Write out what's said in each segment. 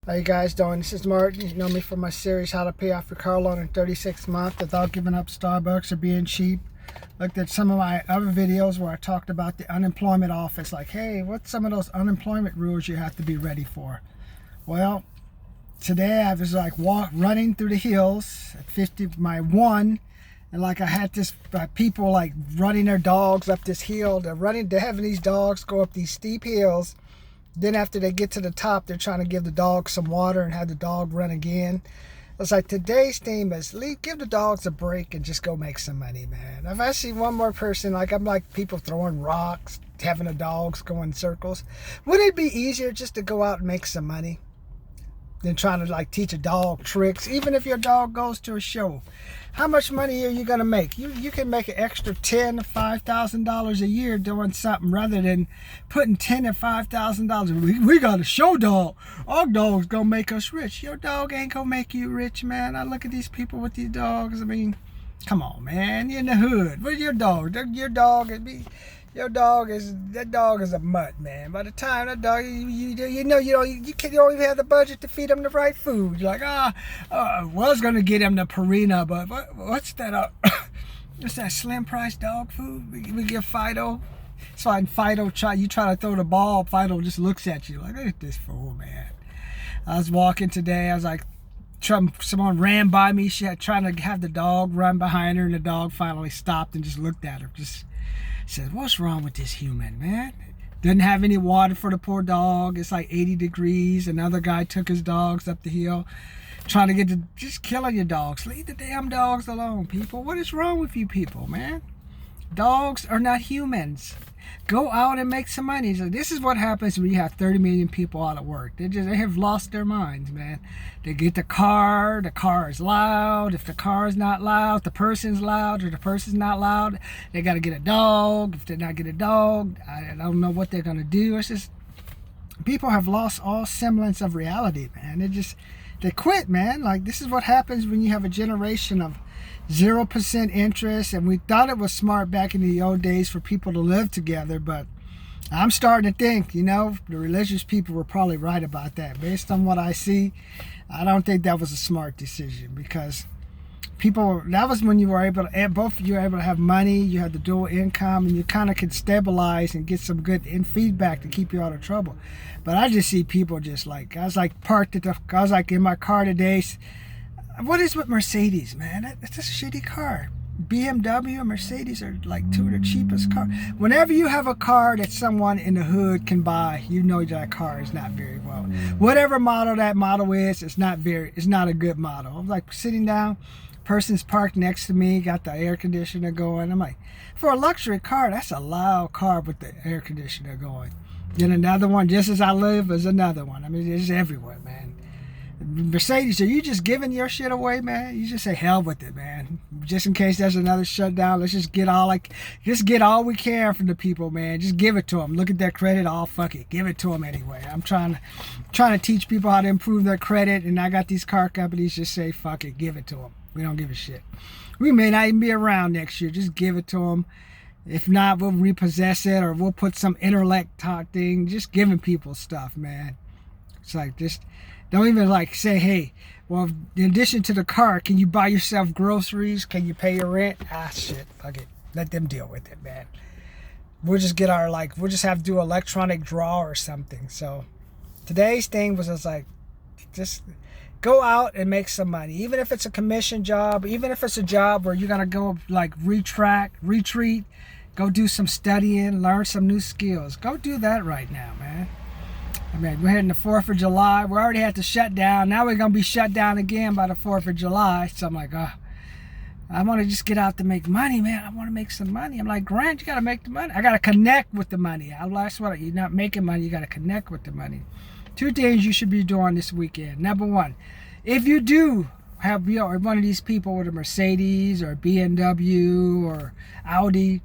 How you guys doing? This is Martin. You know me from my series How to Pay Off Your Car Loan in 36 months Without Giving Up Starbucks or Being Cheap. Looked at some of my other videos where I talked about the unemployment office, like, hey, what's some of those unemployment rules you have to be ready for? Well, today I was like running through the hills at 50 my one, and like I had this people like running their dogs up this hill. They're having these dogs go up these steep hills. Then after they get to the top, they're trying to give the dog some water and have the dog run again. It's like today's theme is give the dogs a break and just go make some money, man. If I see one more person, I'm like people throwing rocks, having the dogs go in circles. Wouldn't it be easier just to go out and make some money than trying to teach a dog tricks? Even if your dog goes to a show, how much money are you gonna make? You can make an extra $10,000 to $5,000 a year doing something rather than putting $10,000 to $5,000. We got a show dog. Our dog's gonna make us rich. Your dog ain't gonna make you rich, man. I look at these people with these dogs. I mean, come on, man. You're in the hood. Where's your dog? That dog is a mutt, man. By the time that dog, you don't even have the budget to feed him the right food. You're like, was gonna get him the Purina, but what's that? What's that slim price dog food? We give Fido. So Fido try to throw the ball, Fido just looks at you like, look at this fool, man. I was walking today. I was like, someone ran by me. She had trying to have the dog run behind her, and the dog finally stopped and just looked at her. Just said, what's wrong with this human, man? Didn't have any water for the poor dog. It's like 80 degrees. Another guy took his dogs up the hill, trying to just killing your dogs. Leave the damn dogs alone, people. What is wrong with you people, man? Dogs are not humans. Go out and make some money. So this is what happens when you have 30 million people out of work. They have lost their minds, man. They get the car is loud. If the car is not loud, the person's loud, or the person's not loud, they got to get a dog. If they not get a dog, I don't know what they're going to do. It's just, people have lost all semblance of reality, man. They quit, man. Like, this is what happens when you have a generation of 0% interest, and we thought it was smart back in the old days for people to live together, but I'm starting to think, the religious people were probably right about that. Based on what I see, I don't think that was a smart decision, because that was when you were able to, both of you were able to have money, you had the dual income, and you kind of could stabilize and get some good feedback to keep you out of trouble. But I just see people just like, I was like in my car today. What is with Mercedes, man? It's a shitty car. BMW and Mercedes are like two of the cheapest cars. Whenever you have a car that someone in the hood can buy, you know that car is not very well. Whatever model that model is, it's not a good model. I'm like sitting down, person's parked next to me, got the air conditioner going. I'm like, for a luxury car, that's a loud car with the air conditioner going. Then another one, just as I live, is another one. I mean, it's everywhere, man. Mercedes, are you just giving your shit away, man? You just say hell with it, man. Just in case there's another shutdown, let's just get all we can from the people, man. Just give it to them. Look at their credit, fuck it, give it to them anyway. I'm trying to teach people how to improve their credit, and I got these car companies just say fuck it, give it to them. We don't give a shit. We may not even be around next year. Just give it to them. If not, we'll repossess it, or we'll put some intellect talk thing. Just giving people stuff, man. It's like, just don't even say, hey, well, in addition to the car, can you buy yourself groceries? Can you pay your rent? Shit, fuck it. Let them deal with it, man. We'll just get we'll just have to do electronic draw or something. So today's thing was just go out and make some money. Even if it's a commission job, even if it's a job where you're going to go retreat, go do some studying, learn some new skills. Go do that right now, man. I mean, we're heading to 4th of July. We already had to shut down. Now we're going to be shut down again by the 4th of July. So I'm like, I want to just get out to make money, man. I want to make some money. I'm like, Grant, you got to make the money. I got to connect with the money. That's what you're not making money. You got to connect with the money. 2 things you should be doing this weekend. Number 1, if you do have one of these people with a Mercedes or BMW or Audi,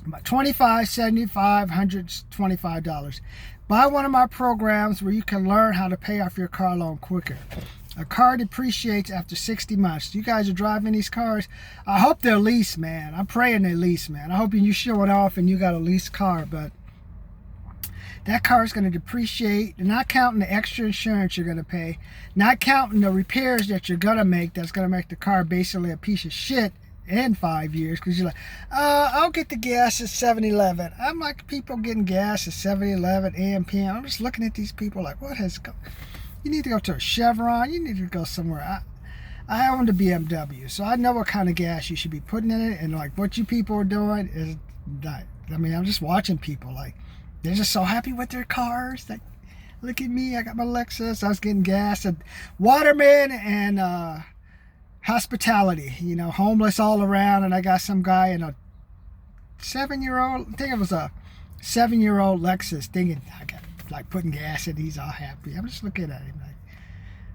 about $25, $75, $100, $25. Buy one of my programs where you can learn how to pay off your car loan quicker. A car depreciates after 60 months. You guys are driving these cars. I hope they're leased, man. I'm praying they're leased, man. I hope you're showing off and you got a leased car, but that car is going to depreciate, not counting the extra insurance you're going to pay, not counting the repairs that you're going to make that's going to make the car basically a piece of shit in 5 years, because you're like, I'll get the gas at 7-Eleven. I'm like, people getting gas at 7-Eleven, AM, PM. I'm just looking at these people like, what has go? You need to go to a Chevron. You need to go somewhere. I own the BMW, so I know what kind of gas you should be putting in it, and like what you people are doing is not. I mean, I'm just watching people like they're just so happy with their cars. Like, look at me, I got my Lexus. I was getting gas at Waterman and hospitality, you know, homeless all around, and I got some guy in a 7-year-old, I think it was a 7-year-old Lexus, thinking I got like putting gas in. He's all happy. I'm just looking at him like,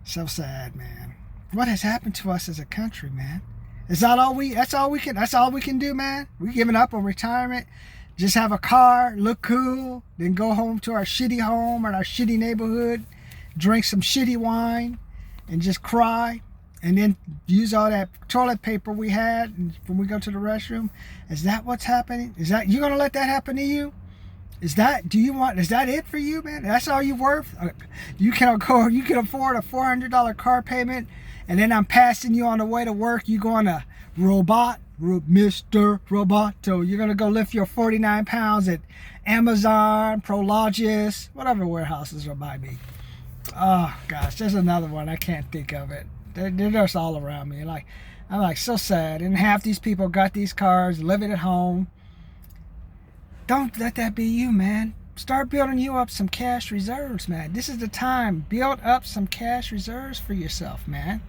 so sad, man. What has happened to us as a country, man? That's all we can do, man. We giving up on retirement. Just have a car, look cool, then go home to our shitty home or our shitty neighborhood, drink some shitty wine, and just cry. And then use all that toilet paper we had when we go to the restroom. Is that what's happening? Is that, you gonna let that happen to you? Is that it for you, man? That's all you're worth? You can afford a $400 car payment, and then I'm passing you on the way to work. You going to Mr. Roboto. You're gonna go lift your 49 pounds at Amazon, Prologis, whatever warehouses are by me. Oh gosh, there's another one. I can't think of it. They're just all around me. Like, I'm like so sad. And half these people got these cars, living at home. Don't let that be you, man. Start building you up some cash reserves, man. This is the time. Build up some cash reserves for yourself, man.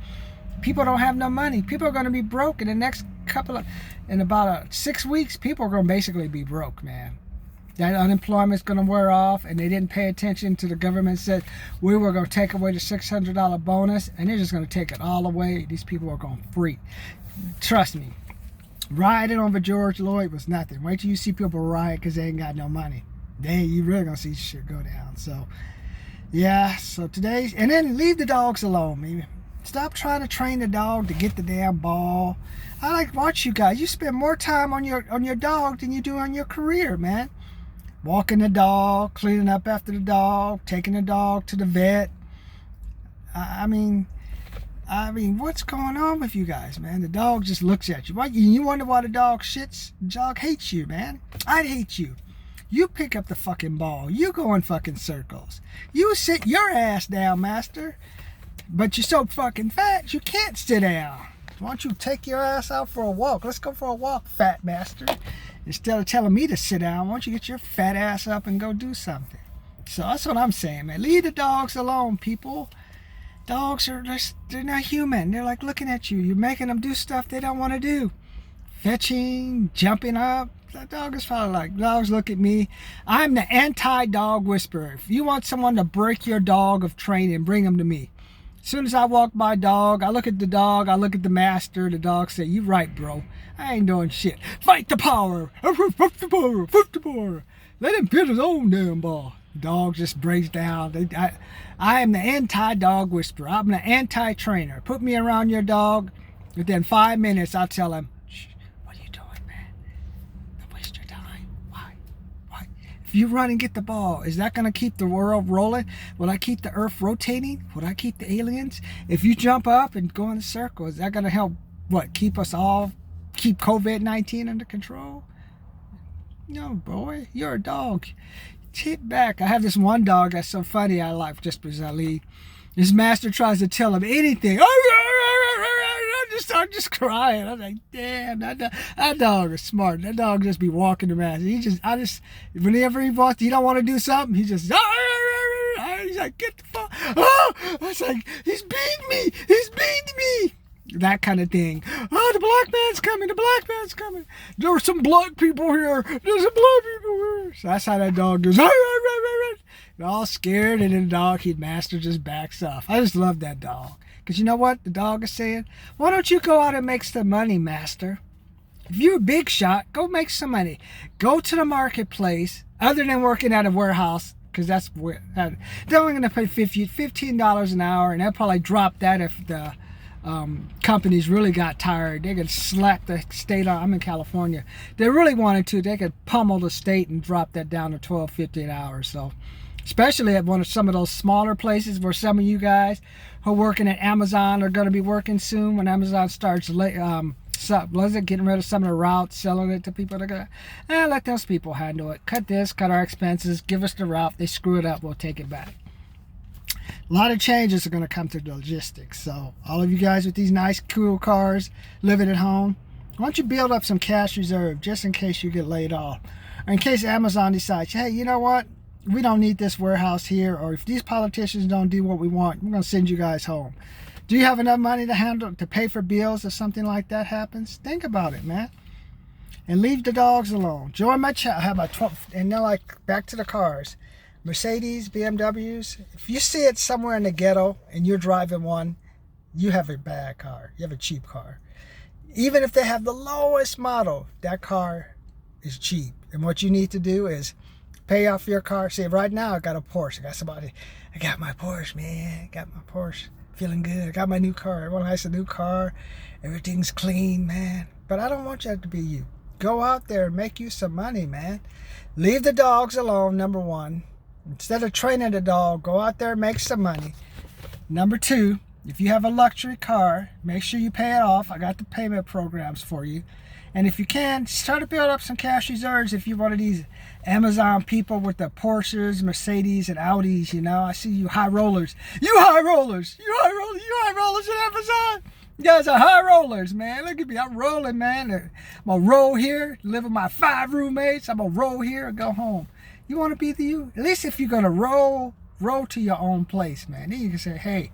People don't have no money. People are going to be broke in the next in about 6 weeks. People are going to basically be broke, man. That unemployment's going to wear off, and they didn't pay attention to the government said we were going to take away the $600 bonus, and they're just going to take it all away. These people are going to freak. Trust me. Rioting over George Floyd was nothing. Wait till you see people riot because they ain't got no money. You really going to see shit go down. So, yeah. So today, and then leave the dogs alone, maybe. Stop trying to train the dog to get the damn ball. I like watch you guys. You spend more time on your dog than you do on your career, man. Walking the dog, cleaning up after the dog, taking the dog to the vet. I mean, what's going on with you guys, man? The dog just looks at you. Why? You wonder why the dog shits? The dog hates you, man. I'd hate you. You pick up the fucking ball. You go in fucking circles. You sit your ass down, master. But you're so fucking fat, you can't sit down. Why don't you take your ass out for a walk? Let's go for a walk, fat master. Instead of telling me to sit down, why don't you get your fat ass up and go do something? So that's what I'm saying, man. Leave the dogs alone, people. Dogs they're not human. They're like looking at you. You're making them do stuff they don't want to do. Fetching, jumping up. That dog is probably like, dogs look at me. I'm the anti-dog whisperer. If you want someone to break your dog of training, bring them to me. As soon as I walk by dog, I look at the dog, I look at the master, the dog say, you right, bro. I ain't doing shit. Fight the power. Fight the power. Fight the power. Let him hit his own damn ball. The dog just breaks down. I am the anti-dog whisperer. I'm the anti-trainer. Put me around your dog. Within 5 minutes, I'll tell him, shh, what are you doing, man? Don't waste your time. Why? If you run and get the ball, is that going to keep the world rolling? Will I keep the earth rotating? Will I keep the aliens? If you jump up and go in a circle, is that going to help, keep COVID-19 under control? No, boy, you're a dog. Sit back. I have this one dog that's so funny I like just because I leave. His master tries to tell him anything. I'm just crying. I'm like, damn, that dog is smart. That dog just be walking around. Whenever he walks, he don't want to do something. He's just, he's like, get the fuck. Oh, I was like, he's beating me. He's beating me. That kind of thing. Oh, the black man's coming. The black man's coming. There are some black people here. There's some black people here. So that's how that dog goes. They're all scared, and then the master just backs off. I just love that dog. Because you know what the dog is saying? Why don't you go out and make some money, master? If you're a big shot, go make some money. Go to the marketplace, other than working at a warehouse, because that's where they're only going to pay $15 an hour, and they'll probably drop that if the companies really got tired. They could slap the state on. I'm in California. They really wanted to. They could pummel the state and drop that down to 12.50 an hour. So, especially at some of those smaller places where some of you guys who are working at Amazon are going to be working soon when Amazon starts getting rid of some of the routes, selling it to people. They're going to let those people handle it. Cut our expenses, give us the route. They screw it up, we'll take it back. A lot of changes are going to come to the logistics. So all of you guys with these nice, cool cars, living at home, why don't you build up some cash reserve just in case you get laid off, or in case Amazon decides, hey, you know what? We don't need this warehouse here, or if these politicians don't do what we want, we're going to send you guys home. Do you have enough money to pay for bills if something like that happens? Think about it, man. And leave the dogs alone. Join my chat. I have about 12, and now like back to the cars. Mercedes, BMWs. If you see it somewhere in the ghetto and you're driving one, you have a bad car. You have a cheap car. Even if they have the lowest model, that car is cheap. And what you need to do is pay off your car. See, right now I got a Porsche. I got my Porsche, man. I got my Porsche. Feeling good. I got my new car. Everyone has a new car. Everything's clean, man. But I don't want that to be you. Go out there and make you some money, man. Leave the dogs alone, number one. Instead of training the dog, go out there and make some money. Number two, if you have a luxury car, make sure you pay it off. I got the payment programs for you. And if you can, start to build up some cash reserves if you're one of these Amazon people with the Porsches, Mercedes, and Audis, you know. I see you high rollers. You high rollers at Amazon. You guys are high rollers, man. Look at me. I'm rolling, man. I'm going to roll here, live with my 5 roommates. I'm going to roll here and go home. You want to be you? At least if you're going to roll to your own place, man. Then you can say, hey,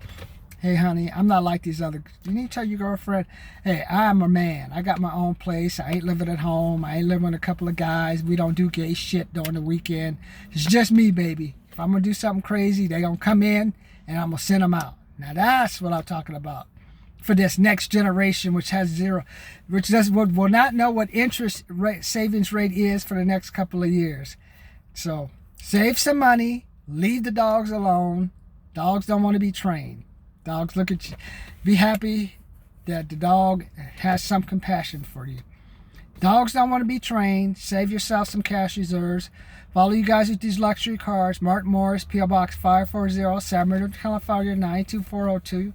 honey, I'm not like these other. You need to tell your girlfriend, hey, I'm a man. I got my own place. I ain't living at home. I ain't living with a couple of guys. We don't do gay shit during the weekend. It's just me, baby. If I'm going to do something crazy, they going to come in and I'm going to send them out. Now that's what I'm talking about. For this next generation, which will not know what interest rate, savings rate is for the next couple of years. So save some money, leave the dogs alone. Dogs don't want to be trained. Dogs look at you. Be happy that the dog has some compassion for you. Dogs don't want to be trained. Save yourself some cash reserves. Follow you guys with these luxury cars. Martin Morris, P.O. Box 540, San Bernardino, California 92402.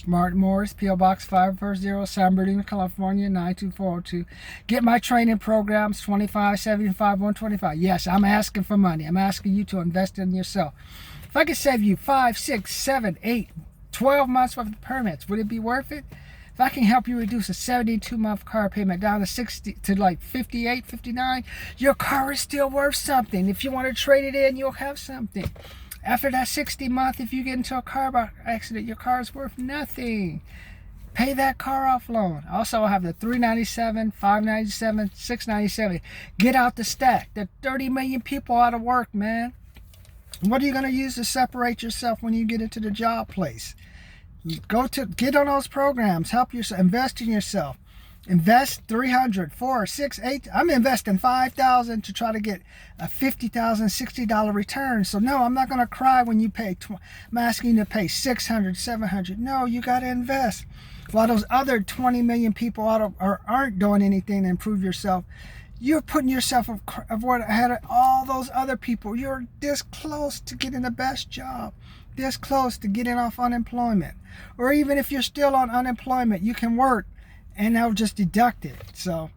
Martin Morris, P.O. Box 540, San Bernardino, California 92402. Get my training programs, 25, 75, 125. Yes, I'm asking for money. I'm asking you to invest in yourself. If I could save you 5, 6, 7, 8, 12 months worth of permits, would it be worth it? If I can help you reduce a 72-month car payment down to 60 to like 58, 59, your car is still worth something. If you want to trade it in, you'll have something. After that 60 month, if you get into a car accident, your car is worth nothing. Pay that car off loan. Also, I have the 397, 597, 697. Get out the stack. There are 30 million people out of work, man. What are you going to use to separate yourself when you get into the job place? Get on those programs. Help yourself. Invest in yourself. Invest $300, $400, $600, $800. I'm investing $5,000 to try to get a $50,000, $60 return. So no, I'm not going to cry when you pay. I'm asking you to pay $600, $700. No, you got to invest. While those other 20 million people aren't doing anything to improve yourself, you're putting yourself ahead of all those other people. You're this close to getting the best job, this close to getting off unemployment. Or even if you're still on unemployment, you can work and they'll just deduct it. So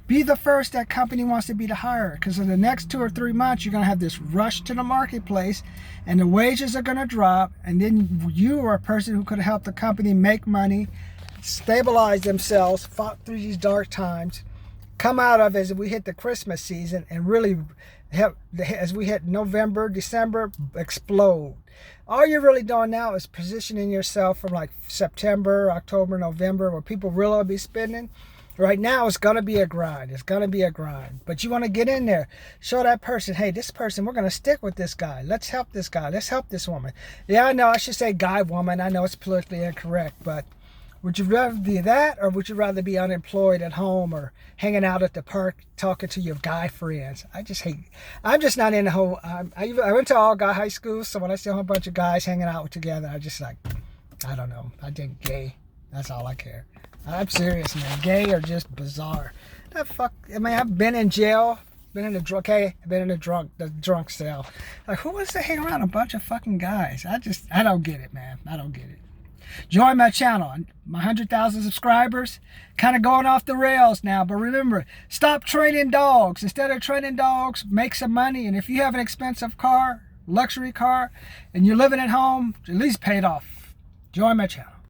be the first that company wants to be the hire, because in the next 2 or 3 months, you're going to have this rush to the marketplace and the wages are going to drop. And then you are a person who could help the company make money, stabilize themselves, fought through these dark times, come out of as we hit the Christmas season and really help, as we hit November, December, explode. All you're really doing now is positioning yourself from like September, October, November, where people really will be spending. Right now, it's going to be a grind. It's going to be a grind. But you want to get in there. Show that person, hey, this person, we're going to stick with this guy. Let's help this guy. Let's help this woman. Yeah, I know. I should say guy, woman. I know it's politically incorrect, but would you rather be that, or would you rather be unemployed at home or hanging out at the park talking to your guy friends? I'm just not in the whole, I went to all guy high schools, so when I see a whole bunch of guys hanging out together, I just like, I don't know, I think gay. That's all I care. I'm serious, man. Gay are just bizarre. The fuck? I mean, I've been in jail. Been in a drunk. Okay, I've been in the drunk cell. Like, who wants to hang around a bunch of fucking guys? I don't get it, man. I don't get it. Join my channel. My 100,000 subscribers, kind of going off the rails now. But remember, stop training dogs. Instead of training dogs, make some money. And if you have an expensive car, luxury car, and you're living at home, at least pay it off. Join my channel.